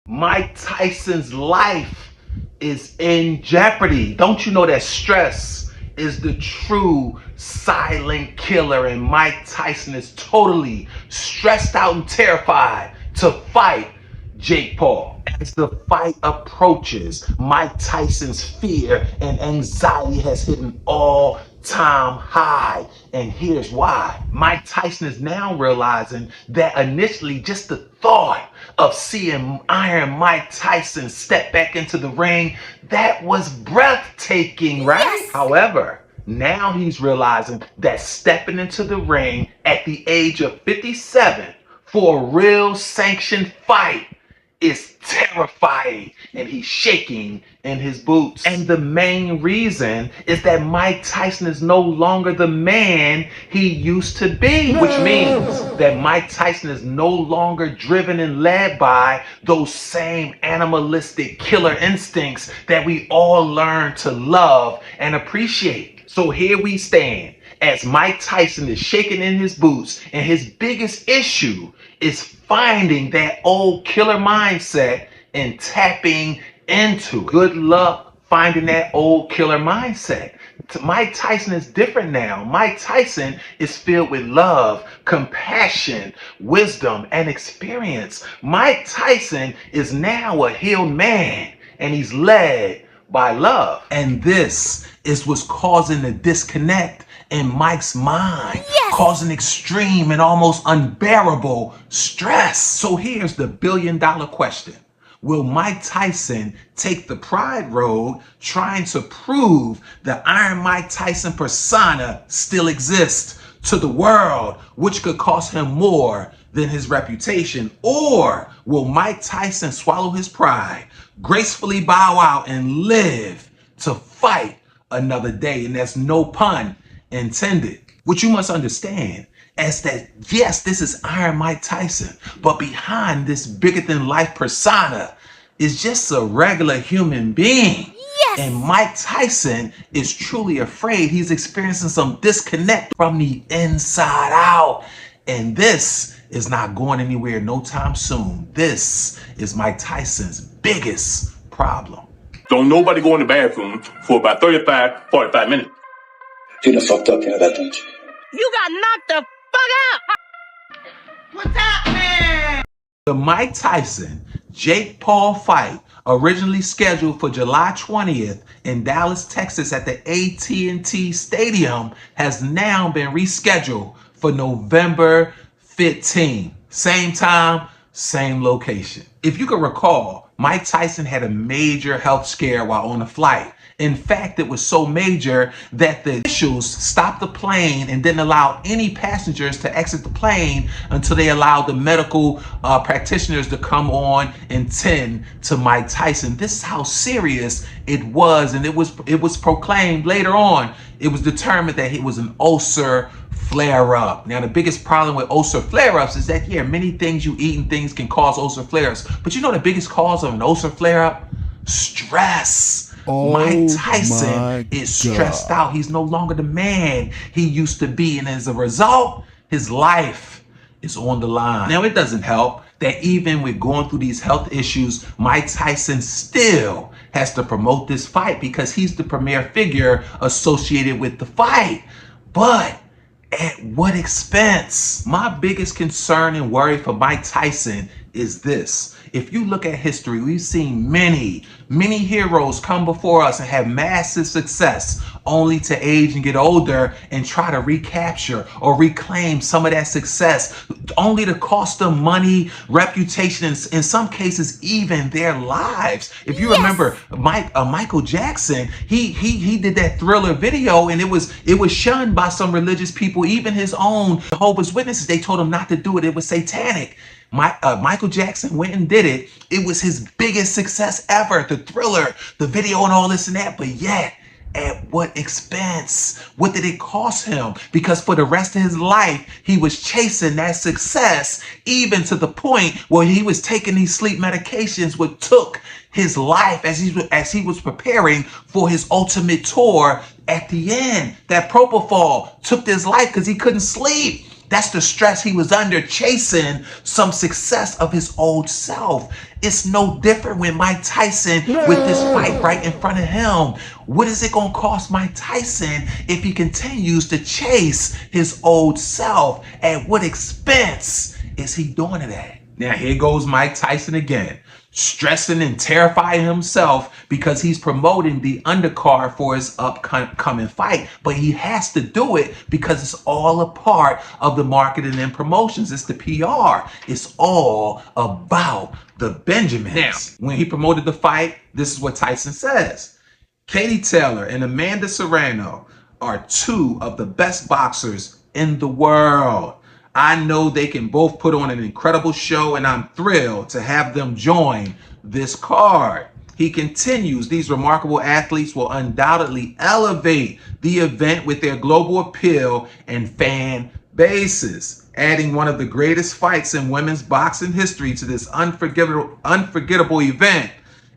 Mike Tyson's life is in jeopardy. Don't you know that stress is the true silent killer, and Mike Tyson is totally stressed out and terrified to fight Jake Paul. As the fight approaches, Mike Tyson's fear and anxiety has hit an all-time high. And here's why. Mike Tyson is now realizing that initially just the thought of seeing Iron Mike Tyson step back into the ring, that was breathtaking, right? Yes. However, now he's realizing that stepping into the ring at the age of 57 for a real sanctioned fight is terrifying, and he's shaking in his boots. And the main reason is that Mike Tyson is no longer the man he used to be, which means that Mike Tyson is no longer driven and led by those same animalistic killer instincts that we all learn to love and appreciate. So here we stand as Mike Tyson is shaking in his boots, and his biggest issue is finding that old killer mindset and tapping into. Good luck finding that old killer mindset. Mike Tyson is different now. Mike Tyson is filled with love, compassion, wisdom, and experience. Mike Tyson is now a healed man, and he's led by love. And this is what's causing the disconnect in Mike's mind, yes, causing extreme and almost unbearable stress. So here's the billion-dollar question. Will Mike Tyson take the pride road, trying to prove the Iron Mike Tyson persona still exists to the world, which could cost him more than his reputation? Or will Mike Tyson swallow his pride, gracefully bow out, and live to fight another day? And there's no pun intended. What you must understand is that, yes, this is Iron Mike Tyson, but behind this bigger than life persona is just a regular human being. Yes. And Mike Tyson is truly afraid. He's experiencing some disconnect from the inside out. And this is not going anywhere no time soon. This is Mike Tyson's biggest problem. Don't nobody go in the bathroom for about 45 minutes. You done fucked up, you know that, don't you? You got knocked the fuck out! What's happening? The Mike Tyson Jake Paul fight, originally scheduled for July 20th in Dallas, Texas at the AT&T Stadium, has now been rescheduled for November 15th. Same time, same location. If you can recall, Mike Tyson had a major health scare while on the flight. In fact, it was so major that the officials stopped the plane and didn't allow any passengers to exit the plane until they allowed the medical practitioners to come on and tend to Mike Tyson. This is how serious it was, and it was proclaimed later on. It was determined that it was an ulcer flare-up. Now, the biggest problem with ulcer flare-ups is that, yeah, many things you eat and things can cause ulcer flares. But you know the biggest cause of an ulcer flare-up? Stress. Oh, Mike Tyson is stressed out. He's no longer the man he used to be. And as a result, his life is on the line. Now, it doesn't help that even with going through these health issues, Mike Tyson still has to promote this fight because he's the premier figure associated with the fight. But at what expense? My biggest concern and worry for Mike Tyson is this. If you look at history, we've seen many heroes come before us and have massive success only to age and get older and try to recapture or reclaim some of that success, only to cost them money, reputation, and in some cases even their lives. If you remember Michael Jackson, he did that Thriller video, and it was shunned by some religious people, even his own Jehovah's Witnesses. They told him not to do it. It was satanic. Michael Jackson went and did it. It was his biggest success ever, the Thriller, the video, and all this and that. But yet, at what expense? What did it cost him? Because for the rest of his life, he was chasing that success, even to the point where he was taking these sleep medications, which took his life as he was preparing for his ultimate tour. At the end, that propofol took his life because he couldn't sleep. That's the stress he was under, chasing some success of his old self. It's no different with Mike Tyson with this fight right in front of him. What is it going to cost Mike Tyson if he continues to chase his old self? At what expense is he doing it at? Now, here goes Mike Tyson again, stressing and terrifying himself because he's promoting the undercard for his upcoming fight. But he has to do it because it's all a part of the marketing and promotions. It's the PR. It's all about the Benjamins. Now, when he promoted the fight, this is what Tyson says. Katie Taylor and Amanda Serrano are two of the best boxers in the world. I know they can both put on an incredible show, and I'm thrilled to have them join this card. He continues, these remarkable athletes will undoubtedly elevate the event with their global appeal and fan bases, adding one of the greatest fights in women's boxing history to this unforgettable event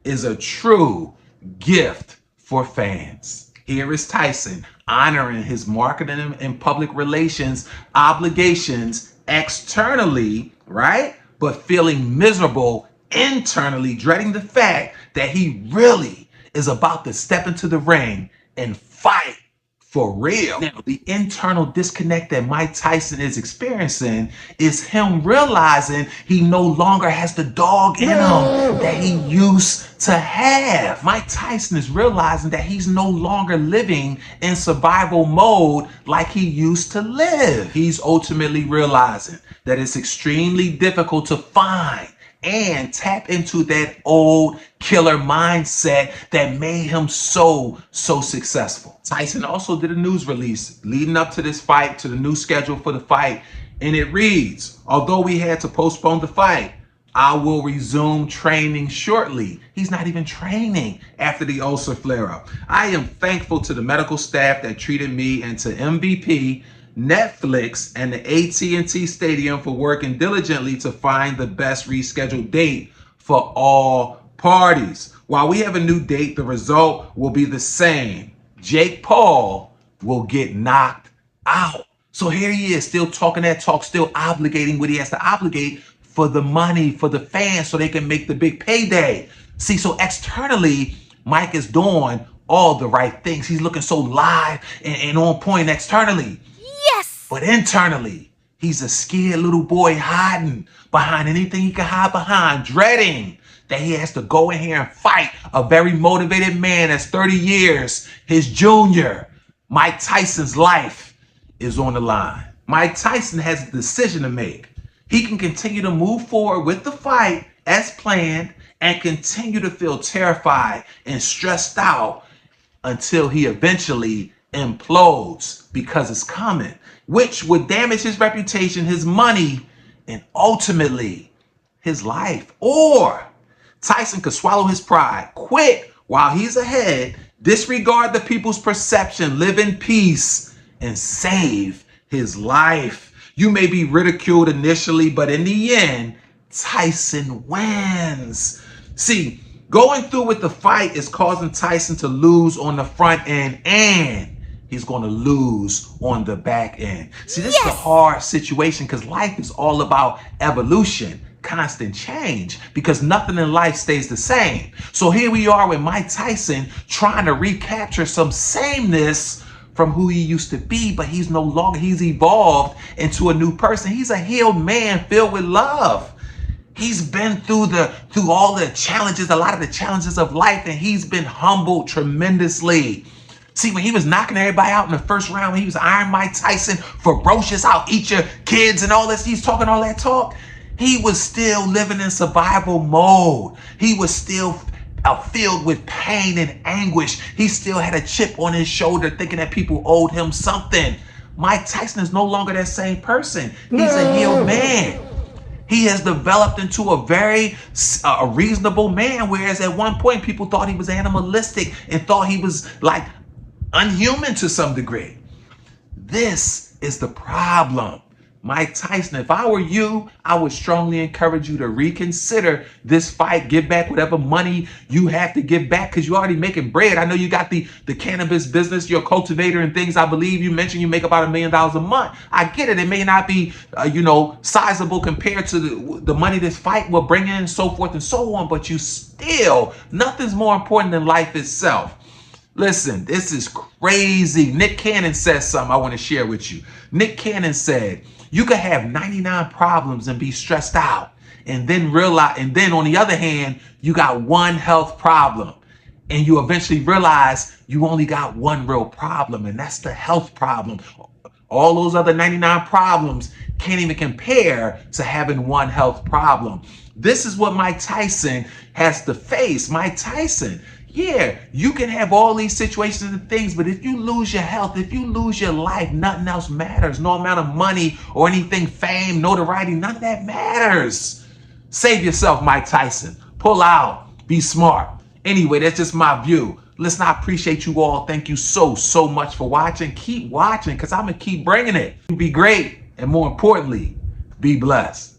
is a true gift for fans. Here is Tyson honoring his marketing and public relations obligations externally, right? But feeling miserable internally, dreading the fact that he really is about to step into the ring and fight for real. Now, the internal disconnect that Mike Tyson is experiencing is him realizing he no longer has the dog in him that he used to have. Mike Tyson is realizing that he's no longer living in survival mode like he used to live. He's ultimately realizing that it's extremely difficult to find and tap into that old killer mindset that made him so successful. Tyson also did a news release leading up to this fight, to the new schedule for the fight, and it reads, although we had to postpone the fight, I will resume training shortly. He's not even training after the ulcer flare-up. I am thankful to the medical staff that treated me and to MVP, Netflix, and the AT&T Stadium for working diligently to find the best rescheduled date for all parties. While we have a new date, the result will be the same. Jake Paul will get knocked out. So here he is, still talking that talk, still obligating what he has to obligate for the money, for the fans, so they can make the big payday. See, so externally, Mike is doing all the right things. He's looking so live and on point externally. But internally, he's a scared little boy hiding behind anything he can hide behind, dreading that he has to go in here and fight a very motivated man that's 30 years his junior. Mike Tyson's life is on the line. Mike Tyson has a decision to make. He can continue to move forward with the fight as planned and continue to feel terrified and stressed out until he eventually implodes, because it's coming, which would damage his reputation, his money, and ultimately his life. Or Tyson could swallow his pride, quit while he's ahead, disregard the people's perception, live in peace, and save his life. You may be ridiculed initially, but in the end, Tyson wins. See, going through with the fight is causing Tyson to lose on the front end, and he's going to lose on the back end. See, this is a hard situation because life is all about evolution, constant change, because nothing in life stays the same. So here we are with Mike Tyson trying to recapture some sameness from who he used to be, but he's no longer, he's evolved into a new person. He's a healed man filled with love. He's been through all the challenges, a lot of the challenges of life, and he's been humbled tremendously. See, when he was knocking everybody out in the first round, when he was Iron Mike Tyson, ferocious, I'll eat your kids and all this, he's talking all that talk, he was still living in survival mode. He was still filled with pain and anguish. He still had a chip on his shoulder thinking that people owed him something. Mike Tyson is no longer that same person. He's a healed man. He has developed into a very reasonable man, whereas at one point people thought he was animalistic and thought he was like unhuman to some degree. This is the problem. Mike Tyson. If I were you, I would strongly encourage you to reconsider this fight. Give back whatever money you have to give back because you're already making bread. I know you got the cannabis business, you're a cultivator and things. I believe you mentioned you make about $1 million a month. I get it. It may not be, sizable compared to the money this fight will bring in and so forth and so on, but you still, nothing's more important than life itself. Listen, this is crazy. Nick Cannon says something I want to share with you. Nick Cannon said, you could have 99 problems and be stressed out and then on the other hand, you got one health problem and you eventually realize you only got one real problem, and that's the health problem. All those other 99 problems can't even compare to having one health problem. This is what Mike Tyson has to face. Mike Tyson, yeah, you can have all these situations and things, but if you lose your health, if you lose your life, nothing else matters. No amount of money or anything, fame, notoriety, none of that matters. Save yourself, Mike Tyson. Pull out. Be smart. Anyway, that's just my view. Listen, I appreciate you all. Thank you so much for watching. Keep watching because I'm going to keep bringing it. Be great. And more importantly, be blessed.